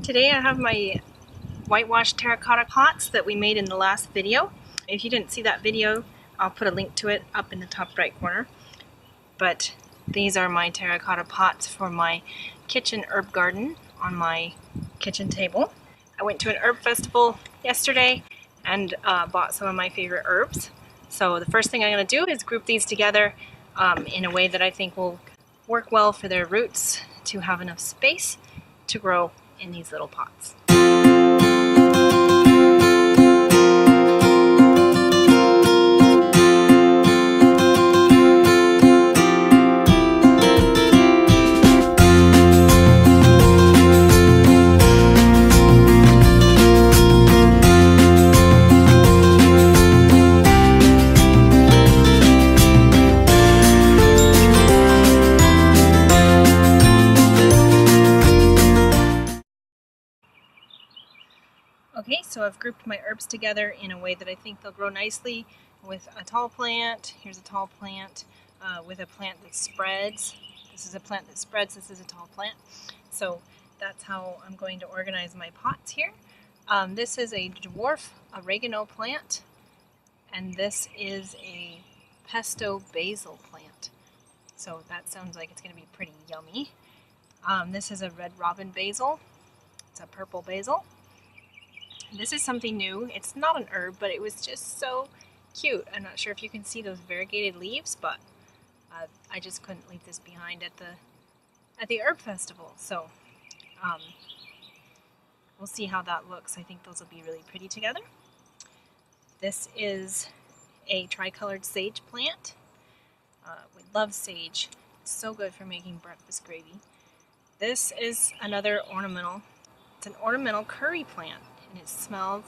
Today I have my whitewashed terracotta pots that we made in the last video. If you didn't see that video, I'll put a link to it up in the top right corner. But these are my terracotta pots for my kitchen herb garden on my kitchen table. I went to an herb festival yesterday and bought some of my favorite herbs. So the first thing I'm going to do is group these together in a way that I think will work well for their roots to have enough space to grow in these little pots. Okay, so I've grouped my herbs together in a way that I think they'll grow nicely with a tall plant. Here's a tall plant with a plant that spreads. This is a plant that spreads. This is a tall plant. So that's how I'm going to organize my pots here. This is a dwarf oregano plant, and this is a pesto basil plant. So that sounds like it's going to be pretty yummy. This is a red robin basil. It's a purple basil. This is something new. It's not an herb, but it was just so cute. I'm not sure if you can see those variegated leaves, but I just couldn't leave this behind at the herb festival. So we'll see how that looks. I think those will be really pretty together. This is a tricolored sage plant. We love sage. It's so good for making breakfast gravy. This is another ornamental. It's an ornamental curry plant. And it smells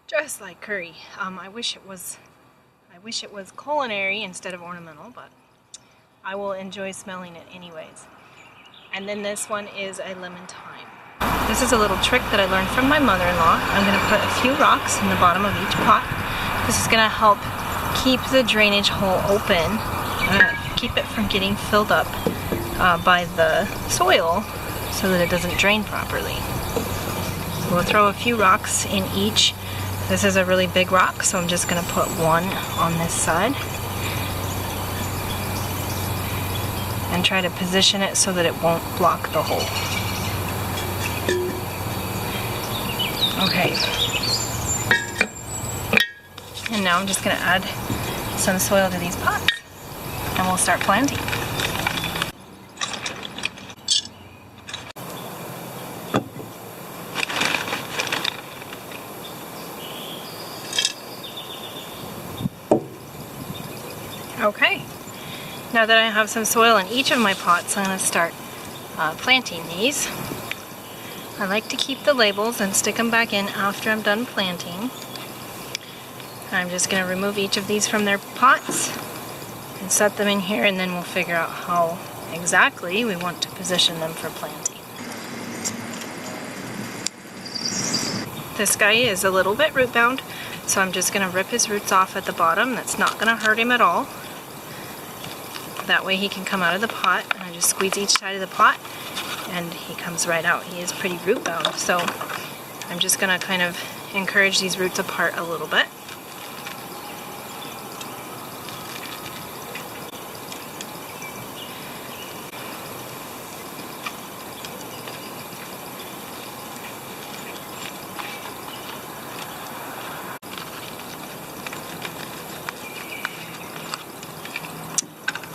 just like curry. I wish it was culinary instead of ornamental, but I will enjoy smelling it anyways. And then this one is a lemon thyme. This is a little trick that I learned from my mother-in-law. I'm going to put a few rocks in the bottom of each pot. This is going to help keep the drainage hole open, keep it from getting filled up by the soil so that it doesn't drain properly. We'll throw a few rocks in each. This is a really big rock, so I'm just going to put one on this side and try to position it so that it won't block the hole. Okay. And now I'm just going to add some soil to these pots and we'll start planting. Okay, now that I have some soil in each of my pots, I'm going to start planting these. I like to keep the labels and stick them back in after I'm done planting. I'm just going to remove each of these from their pots and set them in here, and then we'll figure out how exactly we want to position them for planting. This guy is a little bit root bound, so I'm just going to rip his roots off at the bottom. That's not going to hurt him at all. That way he can come out of the pot, and I just squeeze each side of the pot and he comes right out. He is pretty root bound, so I'm just going to kind of encourage these roots apart a little bit.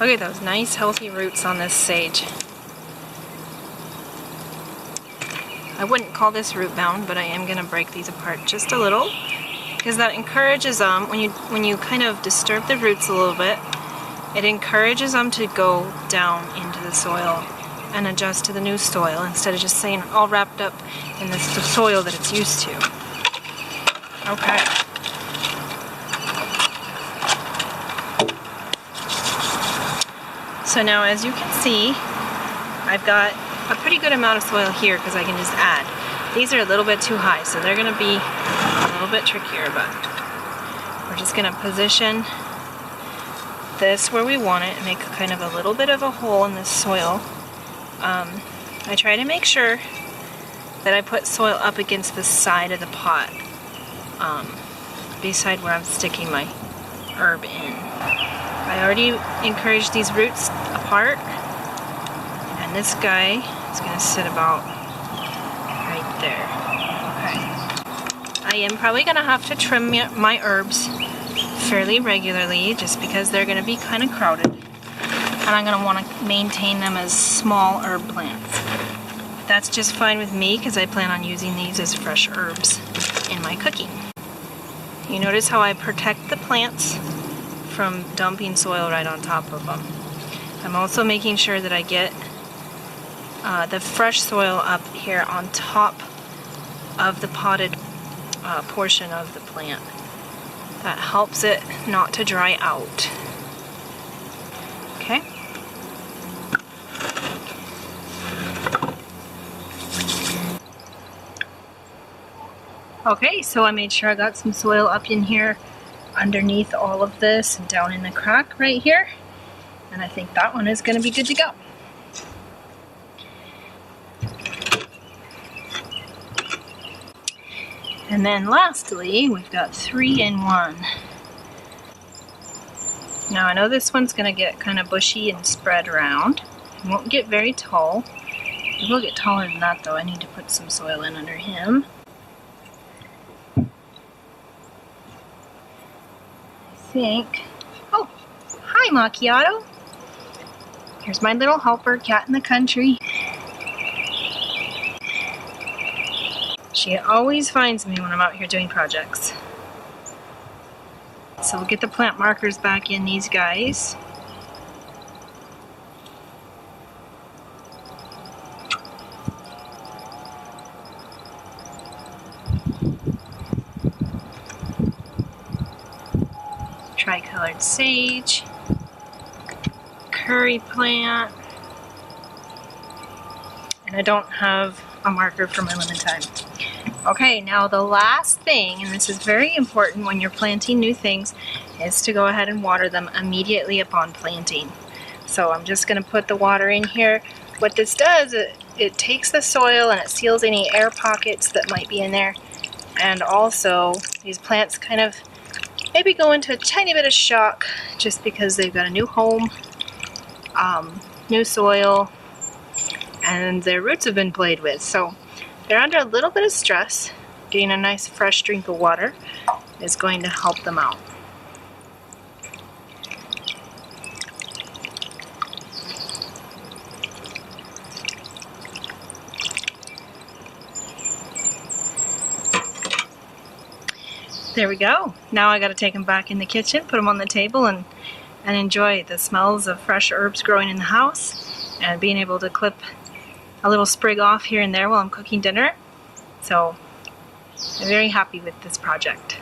Look at those nice healthy roots on this sage. I wouldn't call this root bound, but I am going to break these apart just a little because that encourages them, when you kind of disturb the roots a little bit, it encourages them to go down into the soil and adjust to the new soil instead of just staying all wrapped up in the soil that it's used to. Okay. So now, as you can see, I've got a pretty good amount of soil here because I can just add. These are a little bit too high, so they're going to be a little bit trickier, but we're just going to position this where we want it and make kind of a little bit of a hole in this soil. I try to make sure that I put soil up against the side of the pot, beside where I'm sticking my herb in. I already encouraged these roots apart, and this guy is going to sit about right there. Okay. I am probably going to have to trim my herbs fairly regularly just because they're going to be kind of crowded, and I'm going to want to maintain them as small herb plants. That's just fine with me because I plan on using these as fresh herbs in my cooking. You notice how I protect the plants from dumping soil right on top of them. I'm also making sure that I get the fresh soil up here on top of the potted portion of the plant. That helps it not to dry out. Okay. Okay, so I made sure I got some soil up in here underneath all of this and down in the crack right here. And I think that one is going to be good to go. And then lastly, we've got 3-in-1. Now I know this one's going to get kind of bushy and spread around. It won't get very tall. It will get taller than that though. I need to put some soil in under him. Oh, hi Macchiato. Here's my little helper, cat in the country. She always finds me when I'm out here doing projects. So we'll get the plant markers back in these guys. Tricolored sage, curry plant, and I don't have a marker for my lemon thyme. Okay, now the last thing, and this is very important when you're planting new things, is to go ahead and water them immediately upon planting. So I'm just going to put the water in here. What this does, it takes the soil and it seals any air pockets that might be in there, and also these plants kind of maybe go into a tiny bit of shock just because they've got a new home, new soil, and their roots have been played with. So they're under a little bit of stress. Getting a nice fresh drink of water is going to help them out. There we go. Now I got to take them back in the kitchen, put them on the table, and enjoy the smells of fresh herbs growing in the house, and being able to clip a little sprig off here and there while I'm cooking dinner. So I'm very happy with this project.